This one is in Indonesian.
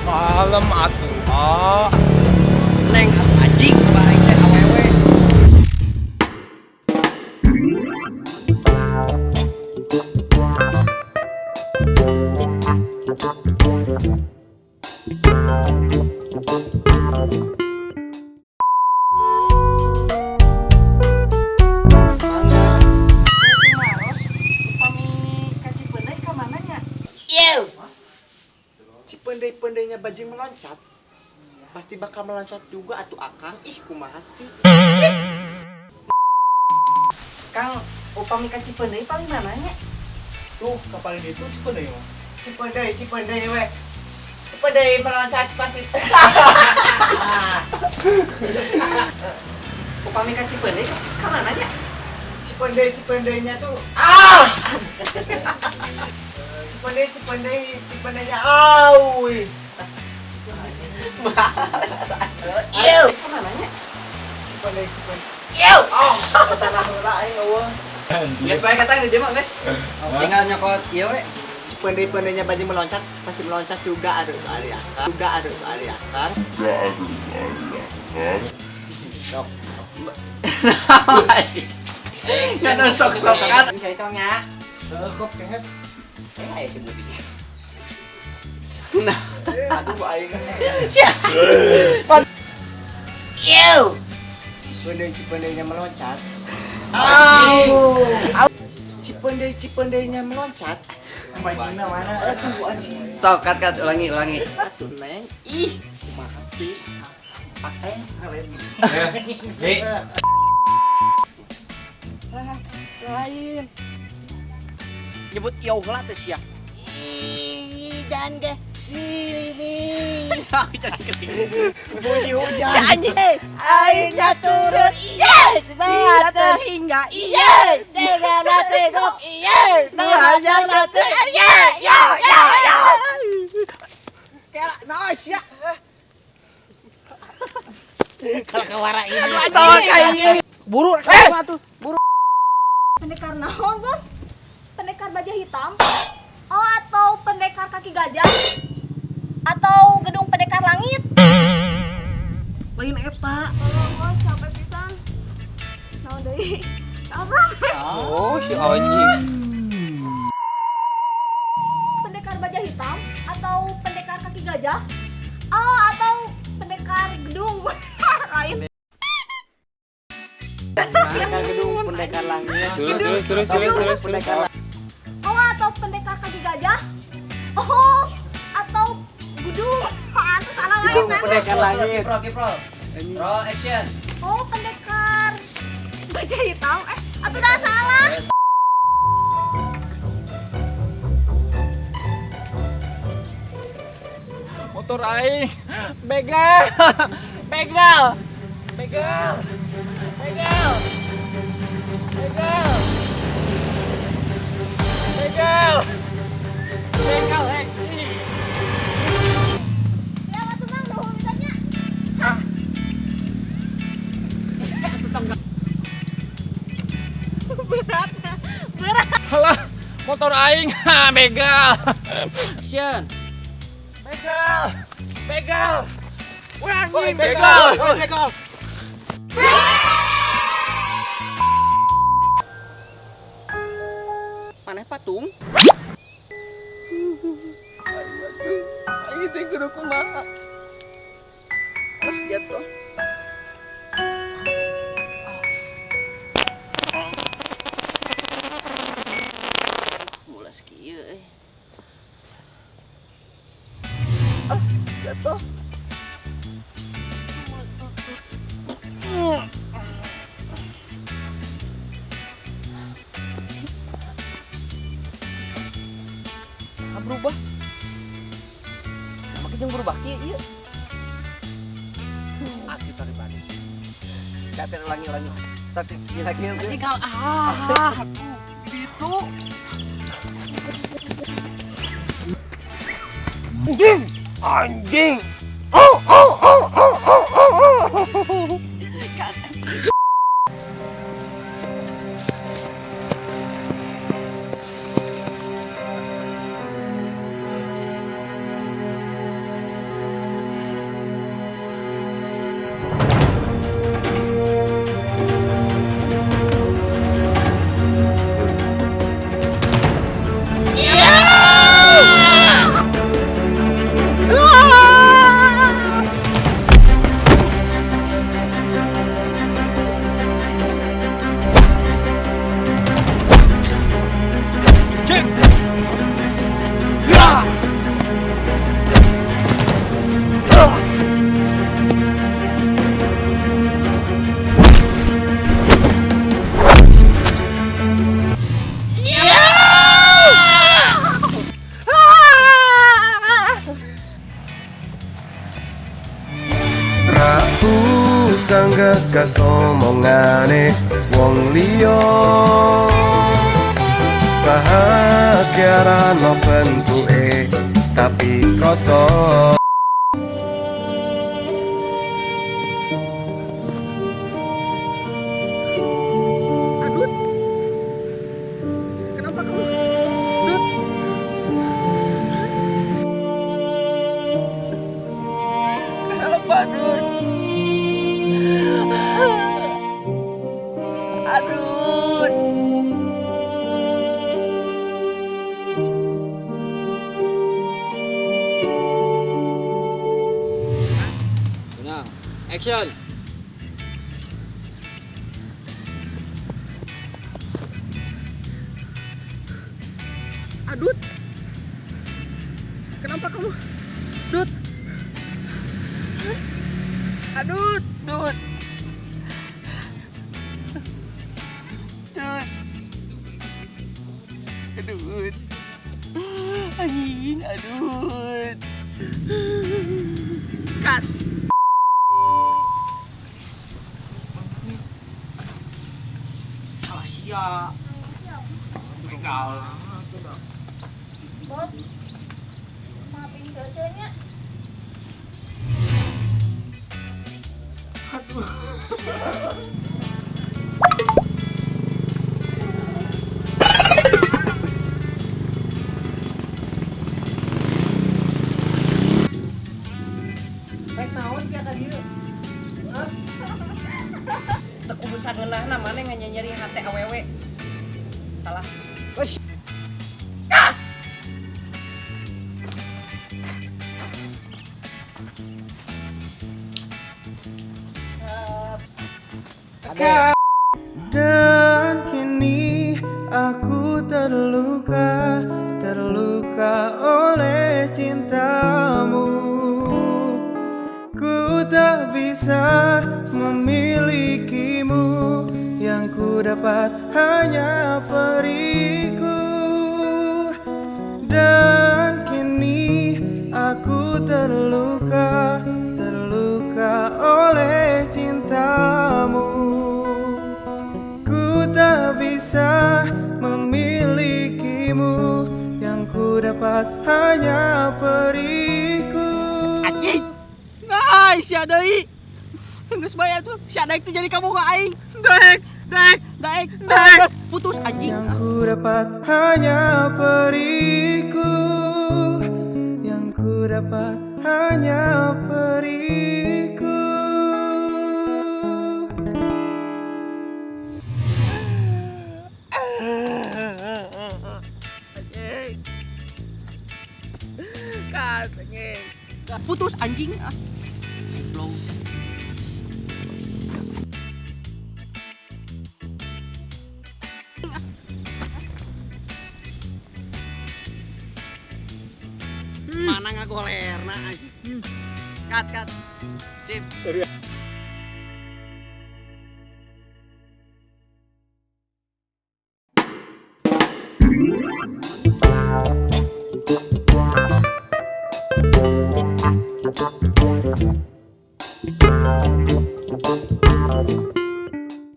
Kalem atuh. Ah. Neng anjing balik teh awewe. Cipendei-pendeinya bajing meloncat, pasti bakal meloncat juga atuh akang. Ih kumaha sih? Kang upami ka Cipendei paling mananya? Tuh kapalin itu Cipendei mah. Cipendei we. Cipendei meloncat pasti. Upami ka Cipendei ka mananya? Cipendeinya tuh Cipendeinya aui. Iya, ka mananya? Cipendei. Iya. Tanah heula aing eueuh. Geus bae kata di mah guys. Tinggal nyokot ieu we. Cipendei-pendeinya bajing meloncat, pasti meloncat juga ada ari akang. Sok. Sana sok-sokan. Bisa hitungnya. Kop kehet. Ayo si Budi. Nah, aduh aing. Iya. Cipendei-cipendeinya meloncat. Au. Cipendei-cipendeinya meloncat. Bajingna mana? Aduh anjing. Sok kat ulangi. Atuh neng. Ih, kumaha sih? Pakai kalian. Lain. Nyebut ieu heula teh sia. Dan deh. Bunyi hujan. Anjing. Airnya turun. Iya. Bata hingga. Iya. Dengan tegok. Iya. Belajar nanti. Iya. Ya. Kela naos ya. Kalau kawara ini. Tawa kayak gini. Buru tuh. Pendekar naon, Bos? Pendekar baja hitam? Oh, atau pendekar kaki gajah? Atau gedung pendekar langit? Lain eta. Tolong, Bos, sampai pisan. Naon deui? Apa? Oh, si anjing. Pendekar baja hitam? Atau pendekar kaki gajah? Oh, atau pendekar gedung lain? Pendekar gedung, pendekar langit. Terus. Pendekar Oh, atau pendekar kaki gajah? Oh, atau gedung? Itu salah lain, kan? pendekar langit. Roll action. Oh, pendekar baja hitam? Atau udah salah? Motor aing. Begal. Ya, waktu mang nuhun misalnya. Berat. Halah, motor aing. Begal. Action. Begal. Wah, anjing begal. begal. Maneh patung. Aing teh kudu kumaha? Jatuh. Mulas kieu euy. Jatuh. Berubah. Maka jeung berubah kieu ieu. Aki tadi balik. Katen ulangi. Sakti lagi. Tinggal Gitu. Anjing. nggegas omongane wong liya bahagia rano bentuke tapi krasa Adut, kenapa kamu? Dut, kenapa Dut? Adut. Tenang. Action. Adut, kenapa kamu? Dut, Adut, Dut, Dut, Adut, anjing, Adut, cut. Salah siap. Begal. Bos, maafin cece-nya. Baik naon sih ka dieu? Teu kudu sageunahna maneh nganyeri hate awewe. Salah. Wes. dan kini aku terluka oleh cintamu. Ku tak bisa memilikimu, yang ku dapat hanya periku. Dan kini aku terluka oleh cintamu. Ku tak bisa memilikimu, yang ku dapat hanya periku. Anjing. Ai, sia deui. Geus bae atuh, sia daek teh jadi kamu ka aing. Daek. Geus putus anjing. Yang ku dapat hanya periku, yang ku dapat hanya periku. Anjing. Kat anjing. Putus anjing. Goblok. Mana ngagolerna anjing. Kat. Sip.